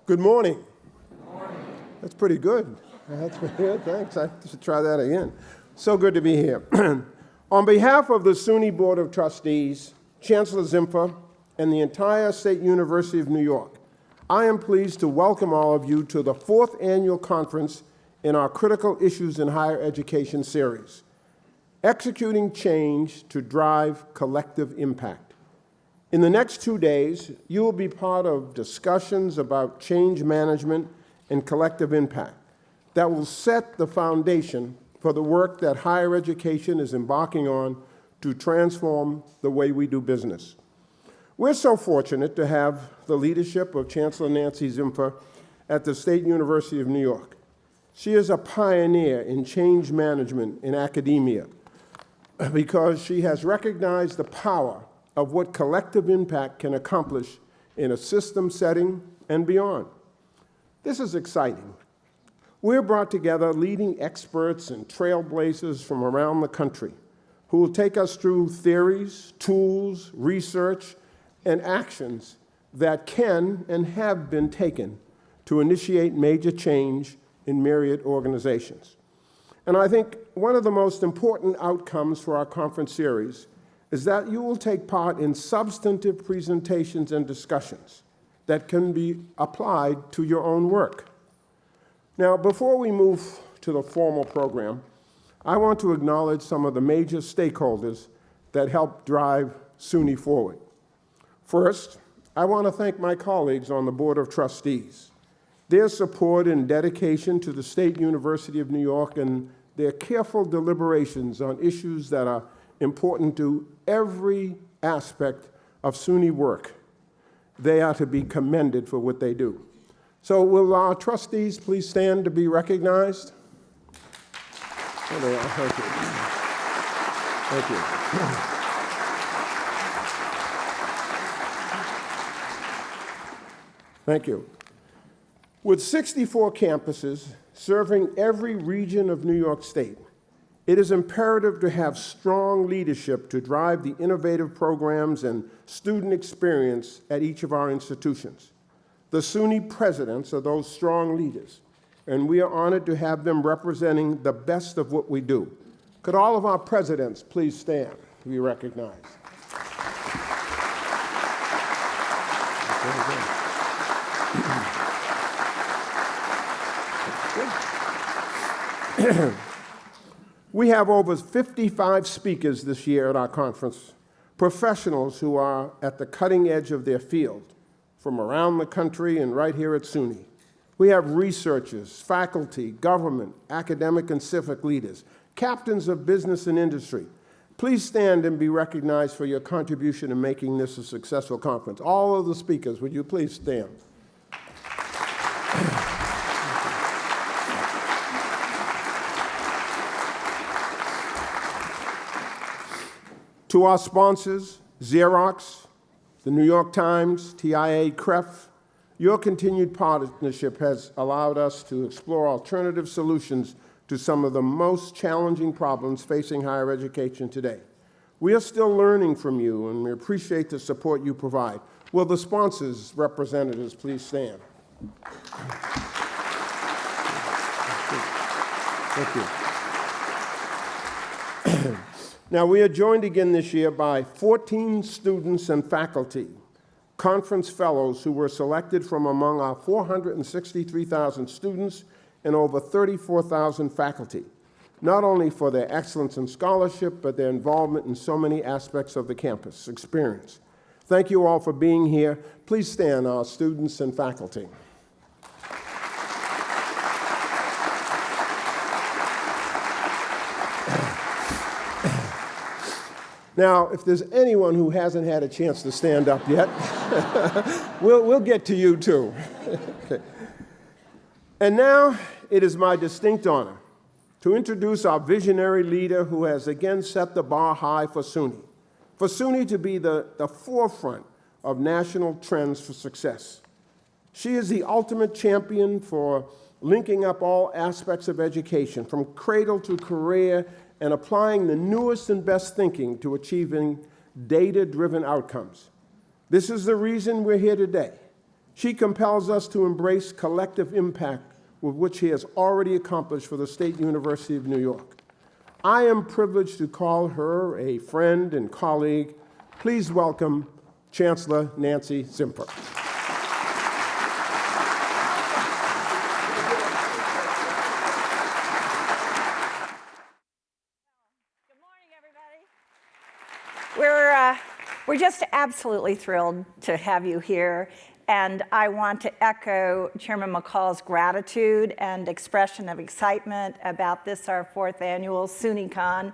Good morning. Good morning. That's pretty good. That's pretty good. Thanks. I should try that again. So good to be here. On behalf of the SUNY Board of Trustees, Chancellor Zimpher, and the entire State University of New York, I am pleased to welcome all of you to the 4th annual conference in our Critical Issues in Higher Education series, Executing Change to Drive Collective Impact. In the next 2 days, you will be part of discussions about change management and collective impact that will set the foundation for the work that higher education is embarking on to transform the way we do business. We're so fortunate to have the leadership of Chancellor Nancy Zimpher at the State University of New York. She is a pioneer in change management in academia because she has recognized the power of what collective impact can accomplish in a system setting and beyond. This is exciting. We're brought together leading experts and trailblazers from around the country who will take us through theories, tools, research, and actions that can and have been taken to initiate major change in myriad organizations. And I think one of the most important outcomes for our conference series is that you will take part in substantive presentations and discussions that can be applied to your own work. Now, before we move to the formal program, I want to acknowledge some of the major stakeholders that help drive SUNY forward. First, I want to thank my colleagues on the Board of Trustees. Their support and dedication to the State University of New York and their careful deliberations on issues that are important to every aspect of SUNY work. They are to be commended for what they do. So will our trustees please stand to be recognized? There they are. Thank you. Thank you. Thank you. With 64 campuses serving every region of New York State, it is imperative to have strong leadership to drive the innovative programs and student experience at each of our institutions. The SUNY presidents are those strong leaders, and we are honored to have them representing the best of what we do. Could all of our presidents please stand to be recognized? We have over 55 speakers this year at our conference, professionals who are at the cutting edge of their field from around the country and right here at SUNY. We have researchers, faculty, government, academic and civic leaders, captains of business and industry. Please stand and be recognized for your contribution in making this a successful conference. All of the speakers, would you please stand? To our sponsors, Xerox, the New York Times, TIA, CREF, your continued partnership has allowed us to explore alternative solutions to some of the most challenging problems facing higher education today. We are still learning from you, and we appreciate the support you provide. Will the sponsors' representatives please stand? Thank you. Now, we are joined again this year by 14 students and faculty, conference fellows who were selected from among our 463,000 students and over 34,000 faculty, not only for their excellence in scholarship, but their involvement in so many aspects of the campus experience. Thank you all for being here. Please stand, our students and faculty. Now, if there's anyone who hasn't had a chance to stand up yet, we'll get to you too. Okay. And now it is my distinct honor to introduce our visionary leader who has again set the bar high for SUNY to be the forefront of national trends for success. She is the ultimate champion for linking up all aspects of education, from cradle to career, and applying the newest and best thinking to achieving data-driven outcomes. This is the reason we're here today, She compels us to embrace collective impact with which he has already accomplished for the State University of New York. I am privileged to call her a friend and colleague. Please welcome Chancellor Nancy Zimpher. Good morning, everybody. We're just absolutely thrilled to have you here. And I want to echo Chairman McCall's gratitude and expression of excitement about this, our 4th annual SUNYCon.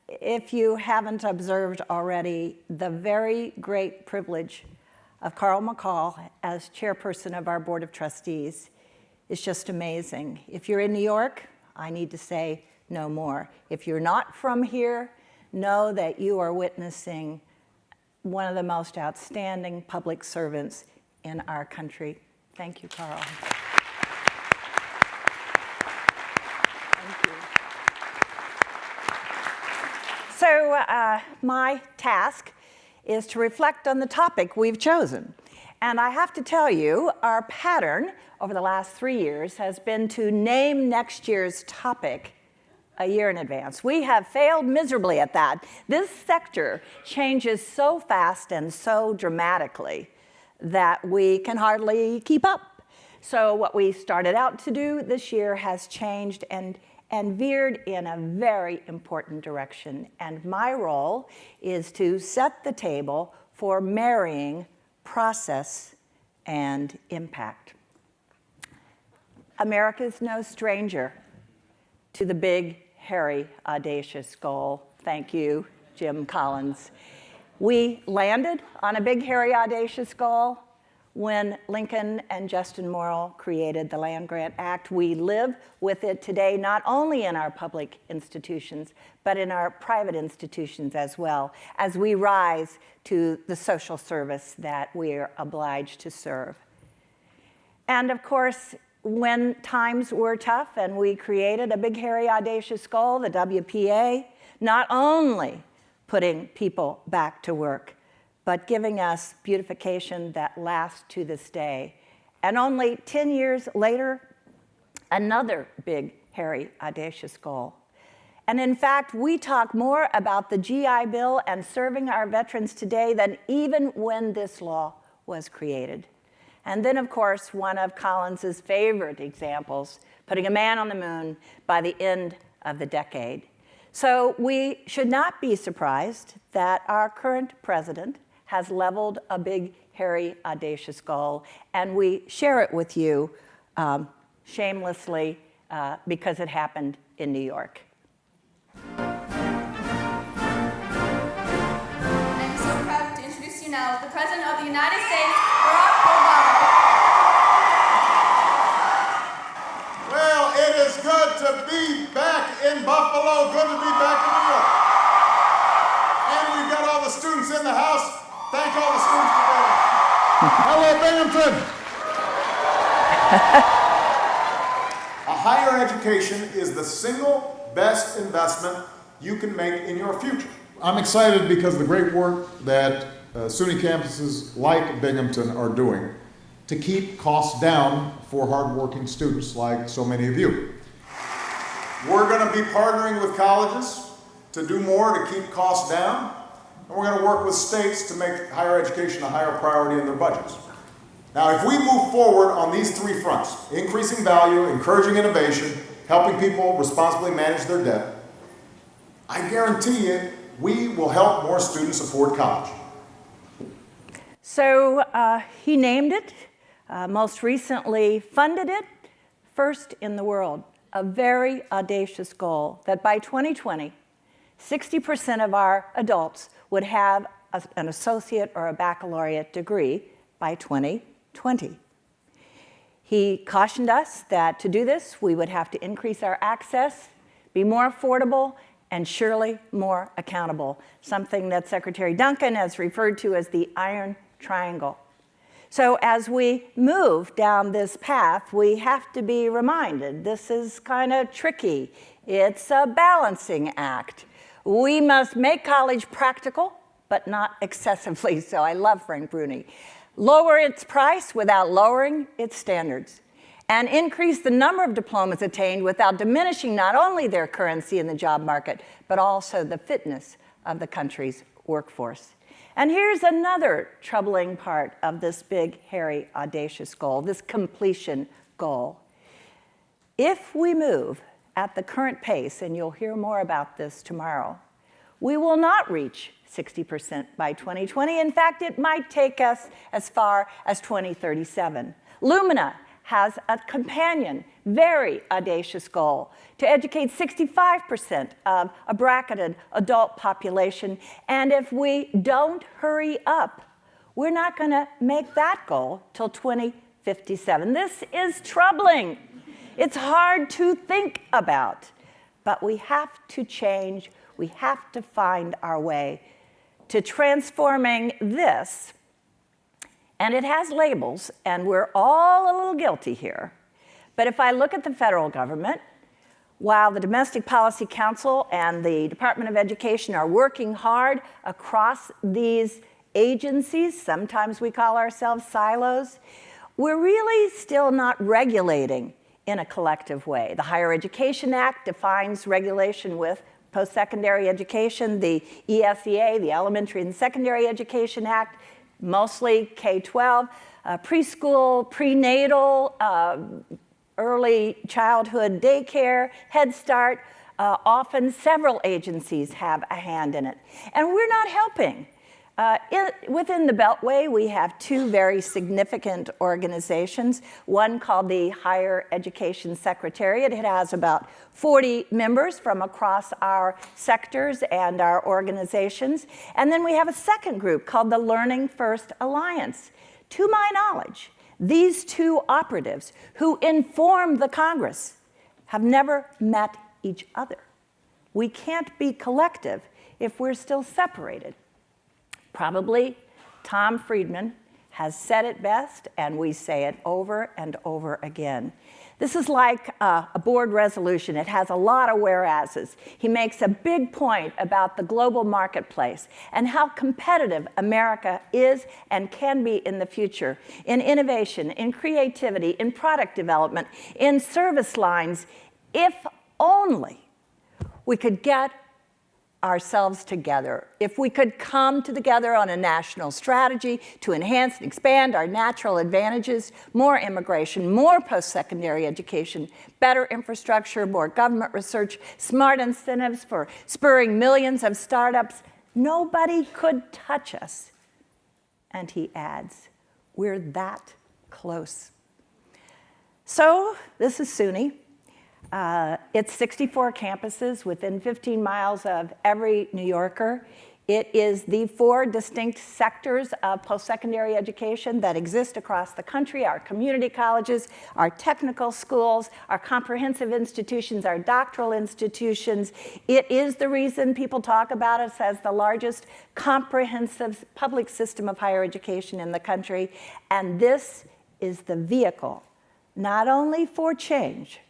If you haven't observed already, the very great privilege of Carl McCall as chairperson of our Board of Trustees is just amazing. If you're in New York, I need to say no more. If you're not from here, know that you are witnessing one of the most outstanding public servants in our country. Thank you, Carl. Thank you. So my task is to reflect on the topic we've chosen. And I have to tell you, our pattern over the last 3 years has been to name next year's topic a year in advance. We have failed miserably at that. This sector changes so fast and so dramatically that we can hardly keep up. So what we started out to do this year has changed and veered in a very important direction. And my role is to set the table for marrying process and impact. America is no stranger to the big, hairy, audacious goal. Thank you, Jim Collins. We landed on a big, hairy, audacious goal when Lincoln and Justin Morrill created the Land Grant Act. We live with it today, not only in our public institutions, but in our private institutions as well, as we rise to the social service that we are obliged to serve. And of course, when times were tough and we created a big, hairy, audacious goal, the WPA, not only putting people back to work, but giving us beautification that lasts to this day. And only 10 years later, another big, hairy, audacious goal. And in fact, we talk more about the GI Bill and serving our veterans today than even when this law was created. And then, of course, one of Collins's favorite examples, putting a man on the moon by the end of the decade. So we should not be surprised that our current president has leveled a big, hairy, audacious goal, and we share it with you shamelessly because it happened in New York. I'm so proud to introduce you now the President of the United States, Barack Obama. Well, it is good to be back in Buffalo, good to be back in New York. And we've got all the students in the house. Thank all the students today. Hello, Binghamton. A higher education is the single best investment you can make in your future. I'm excited because of the great work that SUNY campuses like Binghamton are doing to keep costs down for hardworking students like so many of you. We're going to be partnering with colleges to do more to keep costs down, and we're going to work with states to make higher education a higher priority in their budgets. Now, if we move forward on these 3 fronts, increasing value, encouraging innovation, helping people responsibly manage their debt, I guarantee you we will help more students afford college. So he named it, most recently funded it, first in the world, a very audacious goal that by 2020, 60% of our adults would have an associate or a baccalaureate degree by 2020. He cautioned us that to do this, we would have to increase our access, be more affordable, and surely more accountable, something that Secretary Duncan has referred to as the Iron Triangle. So as we move down this path, we have to be reminded this is kind of tricky. It's a balancing act. We must make college practical, but not excessively so. I love Frank Bruni. lower its price without lowering its standards, and increase the number of diplomas attained without diminishing not only their currency in the job market, but also the fitness of the country's workforce. And here's another troubling part of this big, hairy, audacious goal, this completion goal. If we move at the current pace, and you'll hear more about this tomorrow, we will not reach 60% by 2020. In fact, it might take us as far as 2037. Lumina has a companion, very audacious goal to educate 65% of a bracketed adult population. And if we don't hurry up, we're not going to make that goal till 2057. This is troubling. It's hard to think about, but we have to change. We have to find our way to transforming this. And it has labels, and we're all a little guilty here. But if I look at the federal government, while the Domestic Policy Council and the Department of Education are working hard across these agencies, sometimes we call ourselves silos, we're really still not regulating in a collective way. The Higher Education Act defines regulation with post-secondary education. The ESEA, the Elementary and Secondary Education Act, mostly K-12, preschool, prenatal, early childhood daycare, Head Start. Often several agencies have a hand in it. And we're not helping. Within the Beltway, we have two very significant organizations, one called the Higher Education Secretariat. It has about 40 members from across our sectors and our organizations. And then we have a second group called the Learning First Alliance. To my knowledge, these two operatives who inform the Congress have never met each other. We can't be collective if we're still separated. Probably Tom Friedman has said it best, and we say it over and over again. This is like a board resolution. It has a lot of whereases. He makes a big point about the global marketplace and how competitive America is and can be in the future in innovation, in creativity, in product development, in service lines, if only we could get ourselves together. If we could come together on a national strategy to enhance and expand our natural advantages, more immigration, more post-secondary education, better infrastructure, more government research, smart incentives for spurring millions of startups, nobody could touch us. And he adds, we're that close. So this is SUNY. It's 64 campuses within 15 miles of every New Yorker. It is the 4 distinct sectors of post-secondary education that exist across the country: our community colleges, our technical schools, our comprehensive institutions, our doctoral institutions. It is the reason people talk about us as the largest comprehensive public system of higher education in the country. And this is the vehicle, not only for change,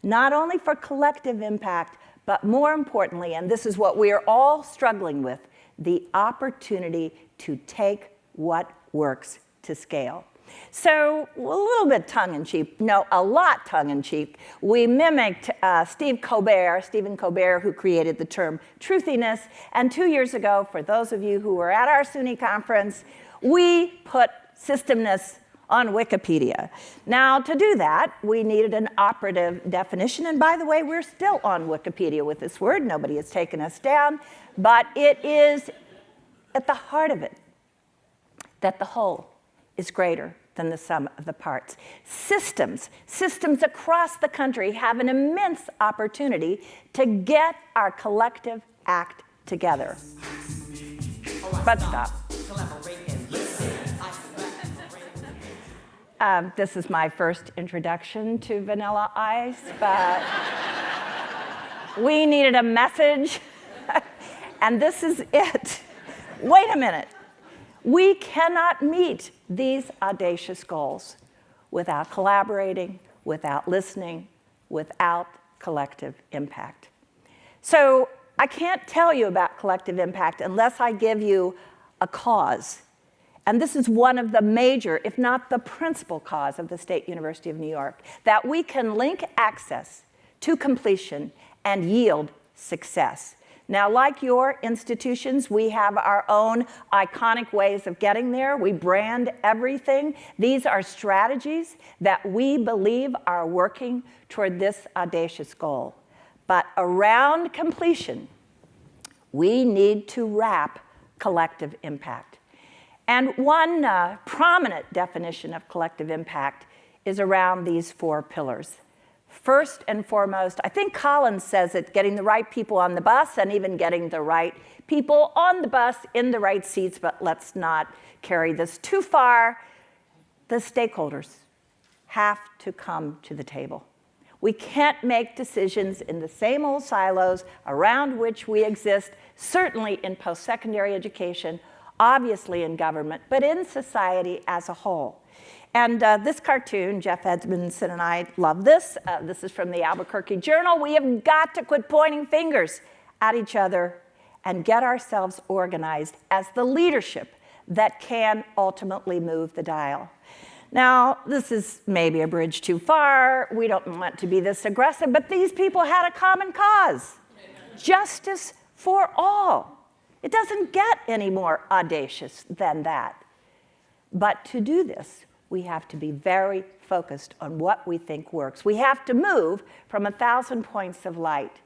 not only for collective impact, but more importantly, and this is what we are all struggling with, the opportunity to take what works to scale. So a little bit tongue-in-cheek, no, a lot tongue-in-cheek, we mimicked Stephen Colbert, who created the term truthiness. And 2 years ago, for those of you who were at our SUNY conference, we put systemness on Wikipedia. Now, to do that, we needed an operative definition. And by the way, we're still on Wikipedia with this word. Nobody has taken us down. But it is at the heart of it that the whole is greater than the sum of the parts. Systems across the country have an immense opportunity to get our collective act together. But stop. This is my first introduction to Vanilla Ice, but we needed a message, and this is it. Wait a minute. We cannot meet these audacious goals without collaborating, without listening, without collective impact. So I can't tell you about collective impact unless I give you a cause. and this is one of the major, if not the principal cause of the State University of New York, that we can link access to completion and yield success. Now, like your institutions, we have our own iconic ways of getting there. We brand everything. These are strategies that we believe are working toward this audacious goal. But around completion, we need to wrap collective impact. And one prominent definition of collective impact is around these 4 pillars. First and foremost, I think Collins says it, getting the right people on the bus and even getting the right people on the bus in the right seats, but let's not carry this too far. The stakeholders have to come to the table. We can't make decisions in the same old silos around which we exist, certainly in post-secondary education, obviously in government, but in society as a whole. And this cartoon, Jeff Edmondson and I love this. This is from the Albuquerque Journal. We have got to quit pointing fingers at each other and get ourselves organized as the leadership that can ultimately move the dial. Now, this is maybe a bridge too far. We don't want to be this aggressive, but these people had a common cause. Justice for all. It doesn't get any more audacious than that. But to do this, we have to be very focused on what we think works. We have to move from 1,000 points of light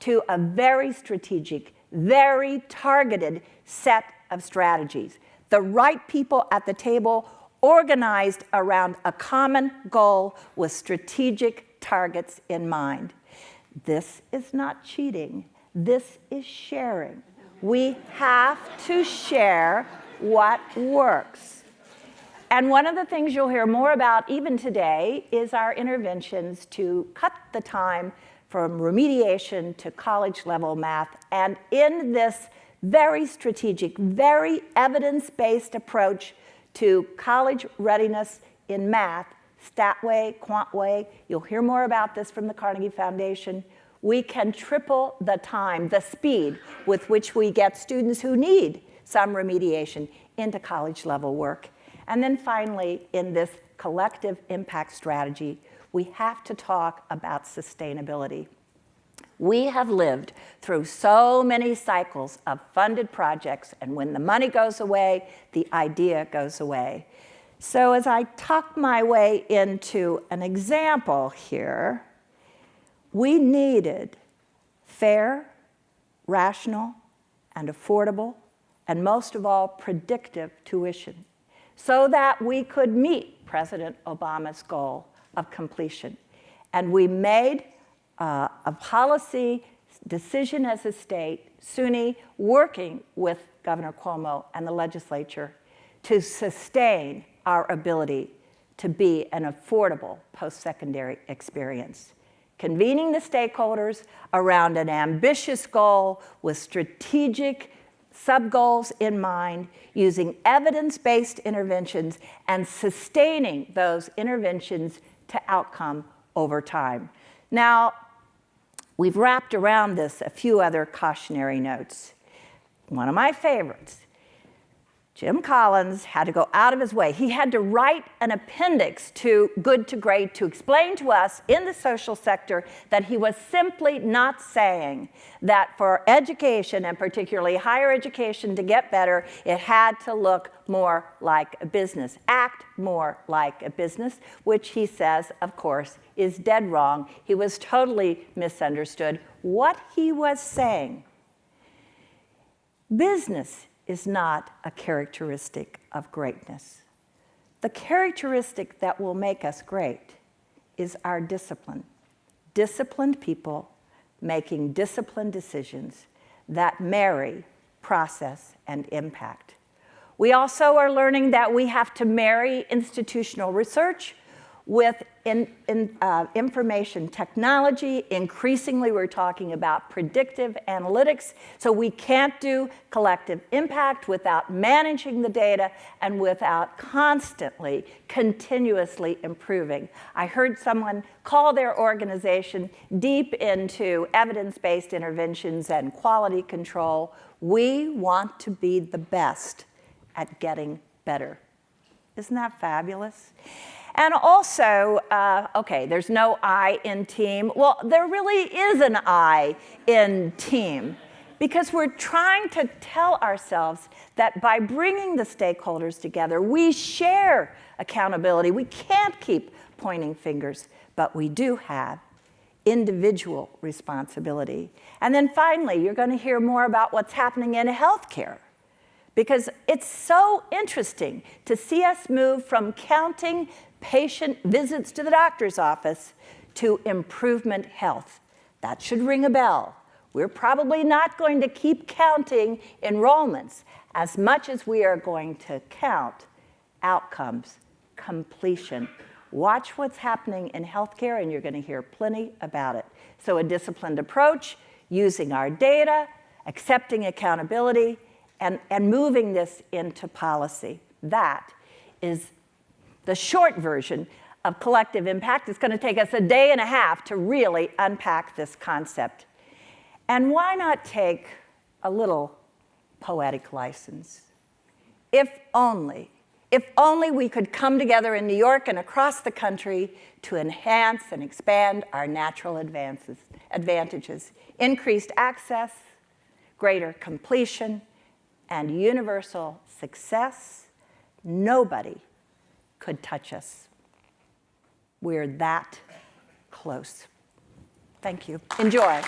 to a very strategic, very targeted set of strategies. The right people at the table, organized around a common goal with strategic targets in mind. This is not cheating. This is sharing. We have to share what works. And one of the things you'll hear more about even today is our interventions to cut the time from remediation to college-level math. And in this very strategic, very evidence-based approach to college readiness in math, StatWay, QuantWay, you'll hear more about this from the Carnegie Foundation, we can triple the time, the speed with which we get students who need some remediation into college-level work. And then finally, in this collective impact strategy, we have to talk about sustainability. We have lived through so many cycles of funded projects, and when the money goes away, the idea goes away. So as I tuck my way into an example here, we needed fair, rational, and affordable, and most of all, predictive tuition, so that we could meet President Obama's goal of completion. And we made a policy decision as a state, SUNY working with Governor Cuomo and the legislature to sustain our ability to be an affordable post-secondary experience. Convening the stakeholders around an ambitious goal with strategic sub-goals in mind, using evidence-based interventions and sustaining those interventions to outcome over time. Now, we've wrapped around this a few other cautionary notes. One of my favorites, Jim Collins had to go out of his way. He had to write an appendix to Good to Great to explain to us in the social sector that he was simply not saying that for education, and particularly higher education, to get better, it had to look more like a business, act more like a business, which he says, of course, is dead wrong. He was totally misunderstood. What he was saying, business is not a characteristic of greatness. The characteristic that will make us great is our discipline. Disciplined people making disciplined decisions that marry process and impact. We also are learning that we have to marry institutional research with information technology. Increasingly, we're talking about predictive analytics. So we can't do collective impact without managing the data and without constantly, continuously improving. I heard someone call their organization deep into evidence-based interventions and quality control. We want to be the best at getting better. Isn't that fabulous? And also, okay, there's no I in team. Well, there really is an I in team, because we're trying to tell ourselves that by bringing the stakeholders together, we share accountability. We can't keep pointing fingers, but we do have individual responsibility. And then finally, you're going to hear more about what's happening in healthcare, because it's so interesting to see us move from counting patient visits to the doctor's office to improvement health. That should ring a bell. We're probably not going to keep counting enrollments as much as we are going to count outcomes, completion. Watch what's happening in healthcare, and you're going to hear plenty about it. So a disciplined approach, using our data, accepting accountability, and moving this into policy. That is the short version of collective impact. It's going to take us a day and a half to really unpack this concept. And why not take a little poetic license? If only we could come together in New York and across the country to enhance and expand our natural advantages, increased access, greater completion, and universal success, nobody could touch us. We're that close. Thank you. Enjoy.